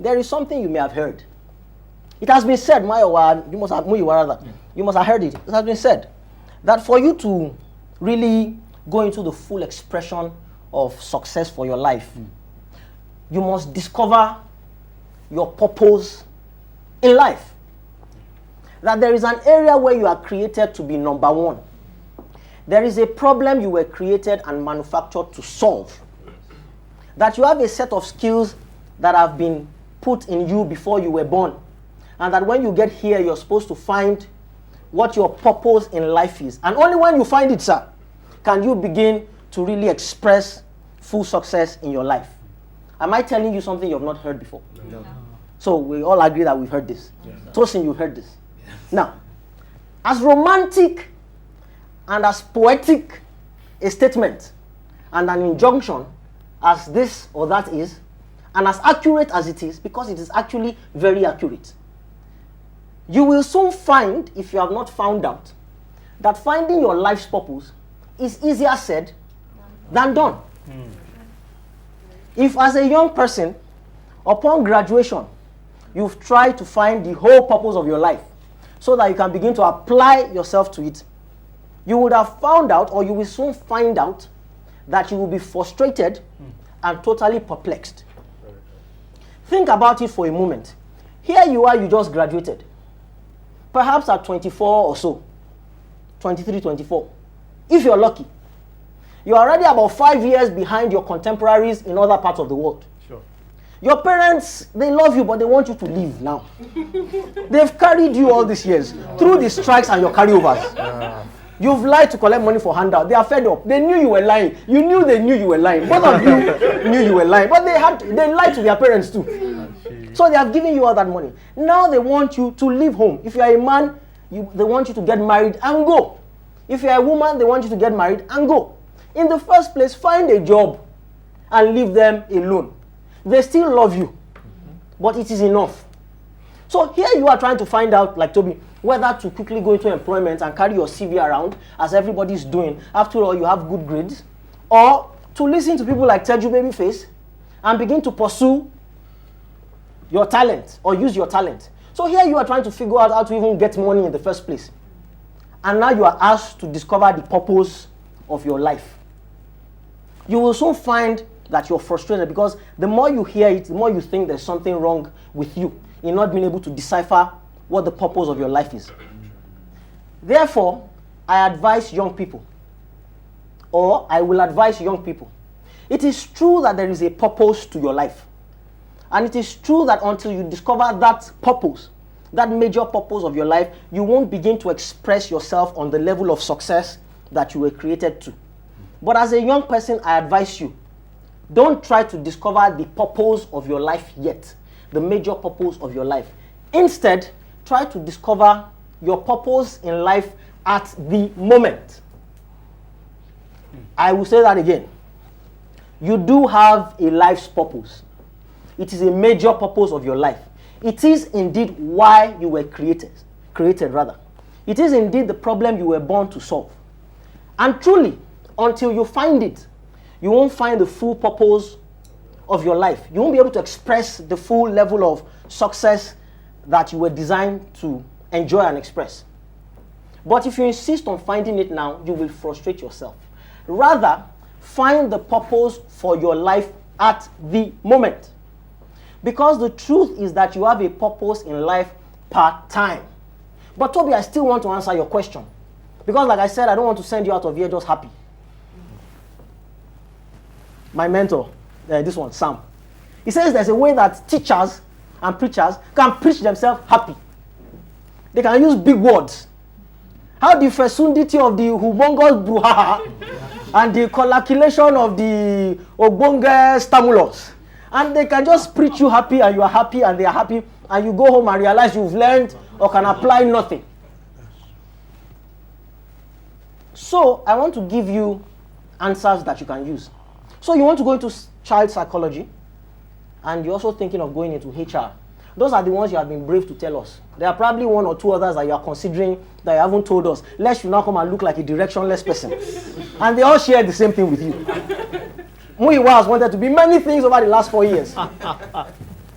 there is something you may have heard. It has been said, you must have heard it. It has been said that for you to really go into the full expression of success for your life, you must discover your purpose in life. That there is an area where you are created to be number one. There is a problem you were created and manufactured to solve. That you have a set of skills that have been put in you before you were born. And that when you get here, you're supposed to find what your purpose in life is. And only when you find it, sir, can you begin to really express full success in your life. Am I telling you something you have not heard before? No. So we all agree that we've heard this. Yes. Tosin, you've heard this. Yes. Now, as romantic and as poetic a statement and an injunction as this or that is, and as accurate as it is, because it is actually very accurate, you will soon find, if you have not found out, that finding your life's purpose is easier said than done. If as a young person, upon graduation, you've tried to find the whole purpose of your life so that you can begin to apply yourself to it, you would have found out, or you will soon find out, that you will be frustrated and totally perplexed. Think about it for a moment. Here you are, you just graduated. Perhaps at 24 or so, 23, 24. If you're lucky, you're already about 5 years behind your contemporaries in other parts of the world. Sure. Your parents, they love you, but they want you to leave now. They've carried you all these years through the strikes and your carryovers. You've lied to collect money for handout. They are fed up. They knew you were lying. You knew they knew you were lying. Both of you knew you were lying. But they lied to their parents too. So they have given you all that money. Now they want you to leave home. If you are a man, they want you to get married and go. If you are a woman, they want you to get married and go. In the first place, find a job and leave them alone. They still love you, but it is enough. So here you are trying to find out, like Toby, whether to quickly go into employment and carry your CV around as everybody's doing. After all, you have good grades. Or to listen to people like Teju Babyface and begin to pursue your talent or use your talent. So here you are trying to figure out how to even get money in the first place. And now you are asked to discover the purpose of your life. You will soon find that you're frustrated because the more you hear it, the more you think there's something wrong with you in not being able to decipher what the purpose of your life is. Therefore, I advise young people, or I will advise young people, it is true that there is a purpose to your life. And it is true that until you discover that purpose, that major purpose of your life, you won't begin to express yourself on the level of success that you were created to. But as a young person, I advise you, don't try to discover the purpose of your life yet, the major purpose of your life. Instead, try to discover your purpose in life at the moment. I will say that again. You do have a life's purpose. It is a major purpose of your life. It is indeed why you were created. It is indeed the problem you were born to solve. And truly, until you find it, you won't find the full purpose of your life. You won't be able to express the full level of success that you were designed to enjoy and express. But if you insist on finding it now, you will frustrate yourself. Rather, find the purpose for your life at the moment. Because the truth is that you have a purpose in life part-time. But Toby, I still want to answer your question. Because like I said, I don't want to send you out of here just happy. My mentor, this one, Sam, he says there's a way that teachers and preachers can preach themselves happy. They can use big words. How the fecundity of the humongous brouhaha and the colloculation of the ogbonge stimulus. And they can just preach you happy and you are happy and they are happy and you go home and realize you've learned or can apply nothing. So I want to give you answers that you can use. So you want to go into child psychology and you're also thinking of going into HR. Those are the ones you have been brave to tell us. There are probably one or two others that you are considering that you haven't told us. Lest you now come and look like a directionless person. And they all share the same thing with you. Muyiwa has wanted to be many things over the last 4 years.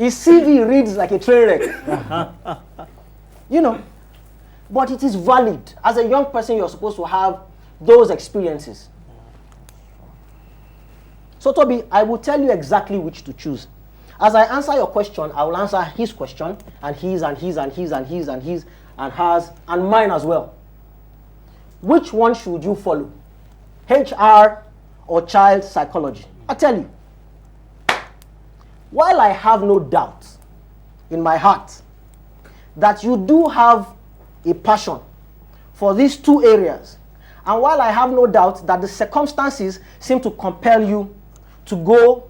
His CV reads like a train wreck. You know, but it is valid. As a young person, you're supposed to have those experiences. So Toby, I will tell you exactly which to choose. As I answer your question, I will answer his question, and his, and his, and his, and his, and his, and hers, and mine as well. Which one should you follow? HR or child psychology? I tell you. While I have no doubt in my heart that you do have a passion for these two areas, and while I have no doubt that the circumstances seem to compel you to go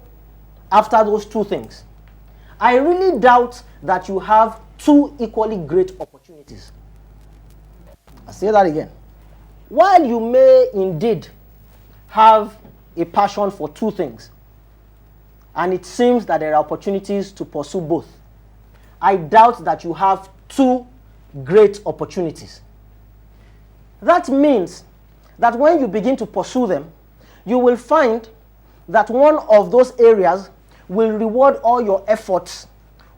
after those two things, I really doubt that you have two equally great opportunities. I'll say that again. While you may indeed have a passion for two things, and it seems that there are opportunities to pursue both, I doubt that you have two great opportunities. That means that when you begin to pursue them, you will find that one of those areas will reward all your efforts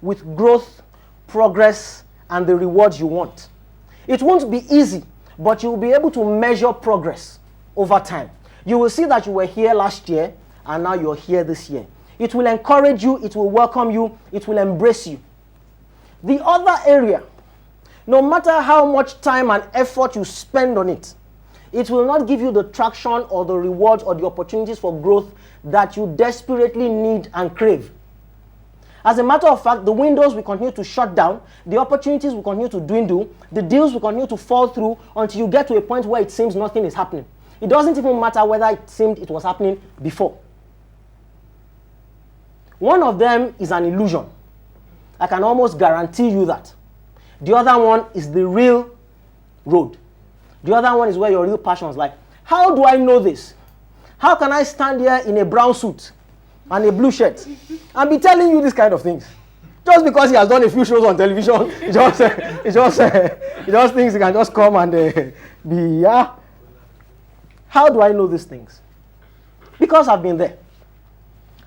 with growth, progress, and the rewards you want. It won't be easy, but you will be able to measure progress over time. You will see that you were here last year, and now you're here this year. It will encourage you, it will welcome you, it will embrace you. The other area, no matter how much time and effort you spend on it, it will not give you the traction or the rewards or the opportunities for growth that you desperately need and crave. As a matter of fact, the windows will continue to shut down, the opportunities will continue to dwindle, the deals will continue to fall through until you get to a point where it seems nothing is happening. It doesn't even matter whether it seemed it was happening before. One of them is an illusion. I can almost guarantee you that. The other one is the real road. The other one is where your real passion is like. How do I know this? How can I stand here in a brown suit and a blue shirt and be telling you these kind of things? Just because he has done a few shows on television, he just thinks he can just come and be, yeah. How do I know these things? Because I've been there.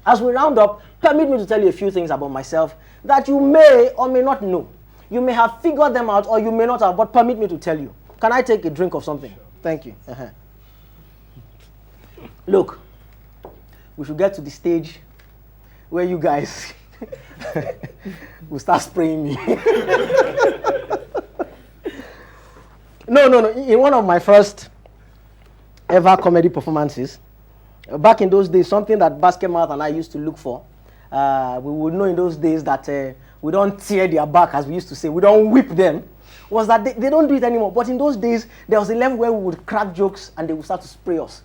As we round up, permit me to tell you a few things about myself that you may or may not know. You may have figured them out or you may not have, but permit me to tell you. Can I take a drink of something? Thank you. Look, we should get to the stage where you guys will start spraying me. No. In one of my first ever comedy performances, back in those days, something that Basket Mouth and I used to look for, we would know in those days that we don't tear their back, as we used to say, we don't whip them, was that they don't do it anymore. But in those days, there was a level where we would crack jokes and they would start to spray us.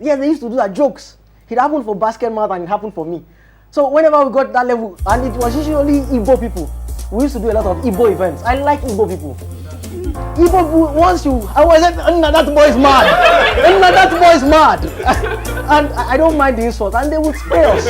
Yeah, they used to do that, jokes. It happened for Basket Mouth and it happened for me. So whenever we got that level, and it was usually Igbo people, we used to do a lot of Igbo events. I like Igbo people. Igbo people, once I was like, that boy is mad. That boy is mad. And I don't mind the insult, and they would spray us.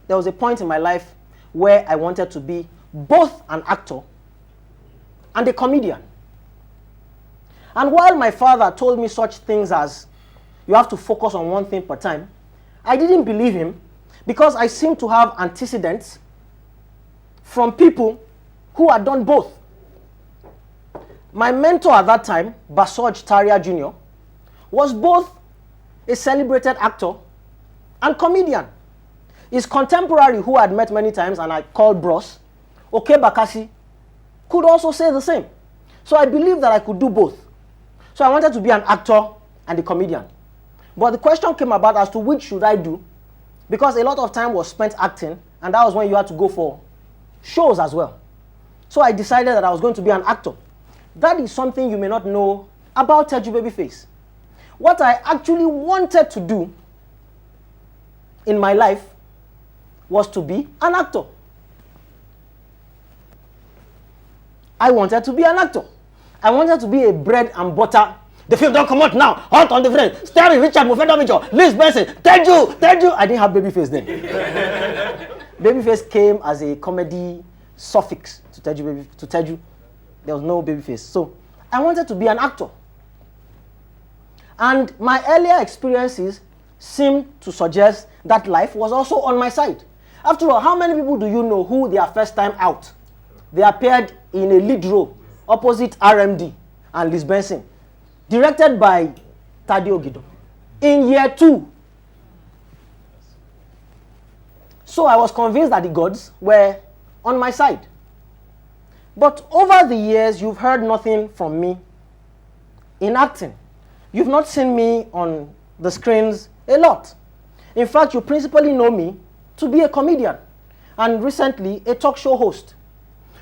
There was a point in my life where I wanted to be both an actor and a comedian. And while my father told me such things as, you have to focus on one thing per time, I didn't believe him because I seemed to have antecedents from people who had done both. My mentor at that time, Basoj Taria Jr., was both a celebrated actor and comedian. His contemporary, who I had met many times and I called bros, Oke Bakassi, could also say the same. So I believed that I could do both. So I wanted to be an actor and a comedian. But the question came about as to which should I do, because a lot of time was spent acting, and that was when you had to go for shows as well. So I decided that I was going to be an actor. That is something you may not know about Teju Babyface. What I actually wanted to do in my life was to be an actor. I wanted to be an actor. I wanted to be a bread and butter. The film don't come out now. Hot on the frame. Starring Richard Mofe-Damijo, Liz Benson, Teju. I didn't have Babyface then. Babyface came as a comedy suffix to Teju. There was no Babyface. So I wanted to be an actor. And my earlier experiences seemed to suggest that life was also on my side. After all, how many people do you know who their first time out, they appeared in a lead role opposite RMD and Liz Benson, directed by Tade Ogido, in year 2? So I was convinced that the gods were on my side. But over the years, you've heard nothing from me in acting. You've not seen me on the screens a lot. In fact, you principally know me to be a comedian and recently a talk show host.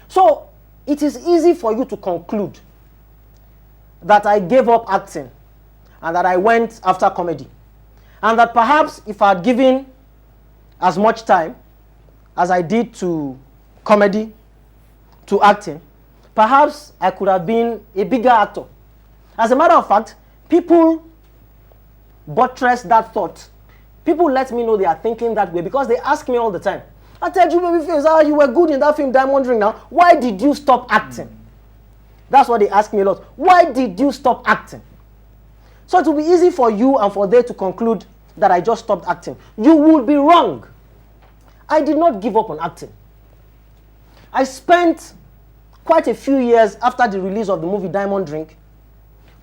So it is easy for you to conclude that I gave up acting and that I went after comedy. And that perhaps if I had given as much time as I did to comedy, to acting, perhaps I could have been a bigger actor. As a matter of fact, people buttress that thought. People let me know they are thinking that way because they ask me all the time. I tell you, Babyface, you were good in that film Diamond Ring now. Why did you stop acting? That's what they ask me a lot. Why did you stop acting? So it will be easy for you and for they to conclude that I just stopped acting. You would be wrong. I did not give up on acting. I spent quite a few years after the release of the movie Diamond Ring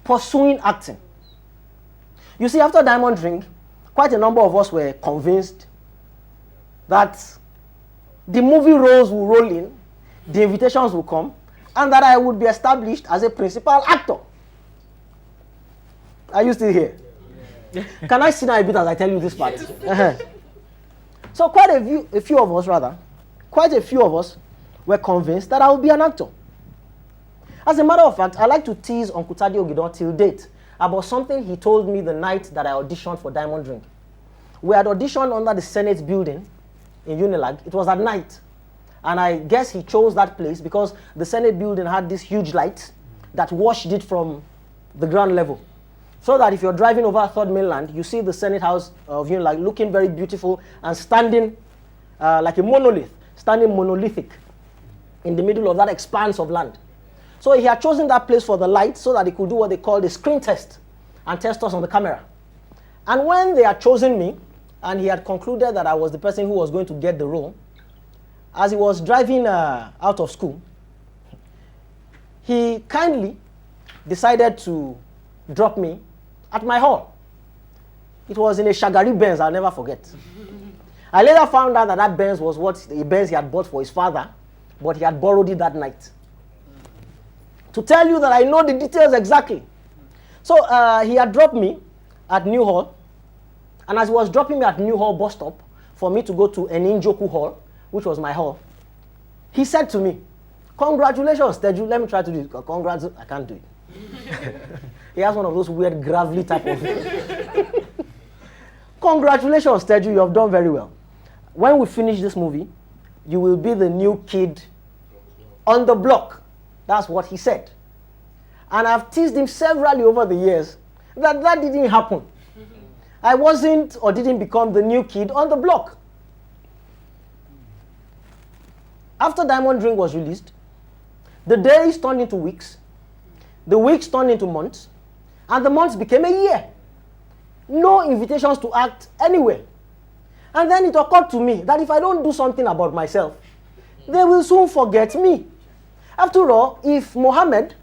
pursuing acting. You see, after Diamond Ring, quite a number of us were convinced that the movie roles will roll in, the invitations will come, and that I would be established as a principal actor. Are you still here? Yeah. Can I sit down a bit as I tell you this part? So quite a few of us were convinced that I would be an actor. As a matter of fact, I like to tease Uncle Tade Ogido till date about something he told me the night that I auditioned for Diamond Ring. We had auditioned under the Senate building in Unilag. It was at night. And I guess he chose that place because the Senate building had this huge light that washed it from the ground level. So that if you're driving over Third Mainland, you see the Senate House of Unilag looking very beautiful and standing like a monolith, standing monolithic in the middle of that expanse of land. So he had chosen that place for the light so that he could do what they called a screen test and test us on the camera. And when they had chosen me, and he had concluded that I was the person who was going to get the role, as he was driving out of school, he kindly decided to drop me at my hall. It was in a Shagari Benz, I'll never forget. I later found out that that Benz was a Benz he had bought for his father, but he had borrowed it that night. To tell you that I know the details exactly. So he had dropped me at New Hall, and as he was dropping me at New Hall bus stop for me to go to Eninjoku Hall, which was my hall, he said to me, "Congratulations, Teju, let me try to do it." Congrats, I can't do it. He has one of those weird gravelly type of "Congratulations, Teju, you have done very well. When we finish this movie, you will be the new kid on the block." That's what he said. And I've teased him severally over the years that didn't happen. I wasn't or didn't become the new kid on the block. After Diamond Ring was released, the days turned into weeks, the weeks turned into months, and the months became a year. No invitations to act anywhere. And then it occurred to me that if I don't do something about myself, they will soon forget me. After all, if Mohammed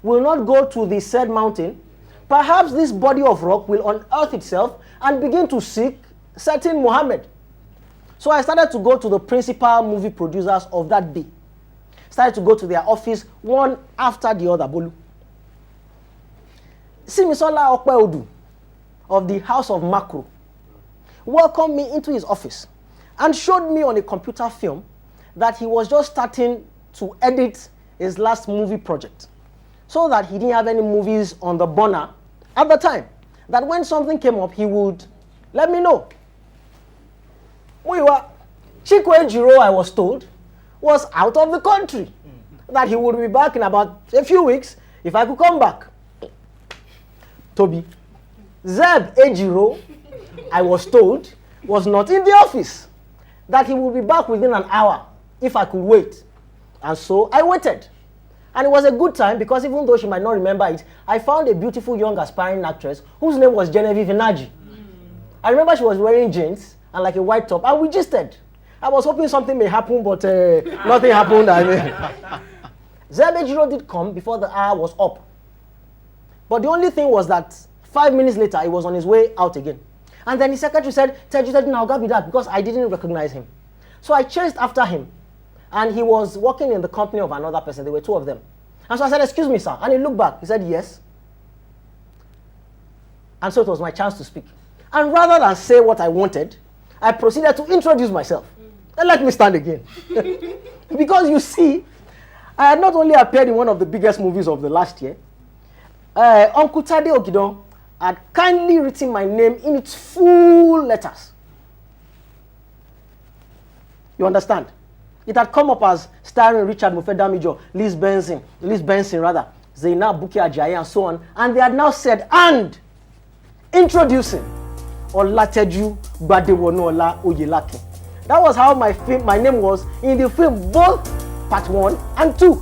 will not go to the said mountain, perhaps this body of rock will unearth itself and begin to seek certain Mohammed. So I started to go to the principal movie producers of that day. Started to go to their office one after the other. Bolu. Simisola Okweodu of the House of Macro welcomed me into his office and showed me on a computer film that he was just starting to edit his last movie project. so that he didn't have any movies on the burner at the time. That when something came up, he would let me know. Chikwe Ejiro, I was told, was out of the country. That he would be back in about a few weeks if I could come back. Toby. Zeb Ejiro, I was told, was not in the office. That he would be back within an hour if I could wait. And so I waited. And it was a good time because even though she might not remember it, I found a beautiful young aspiring actress whose name was Genevieve Inaji. I remember she was wearing jeans and like a white top, and we gisted. I was hoping something may happen, but nothing happened. Zeb Ejiro did come before the hour was up. But the only thing was that 5 minutes later, he was on his way out again. And then his secretary said, Teju, now go be that, because I didn't recognize him. So I chased after him. And he was working in the company of another person. There were two of them. And so I said, excuse me, sir. And he looked back. He said, yes. And so it was my chance to speak. And rather than say what I wanted, I proceeded to introduce myself. And let me stand again. Because you see, I had not only appeared in one of the biggest movies of the last year, Uncle Tade Okidon had kindly written my name in its full letters. You understand? It had come up as starring Richard Mofe-Damijo, Liz Benson, Zainab Buki Ajayi, and so on. And they had now said, and introducing Olateju Gbadewonuola Oyelake. That was how my name was in the film, both part 1 and 2.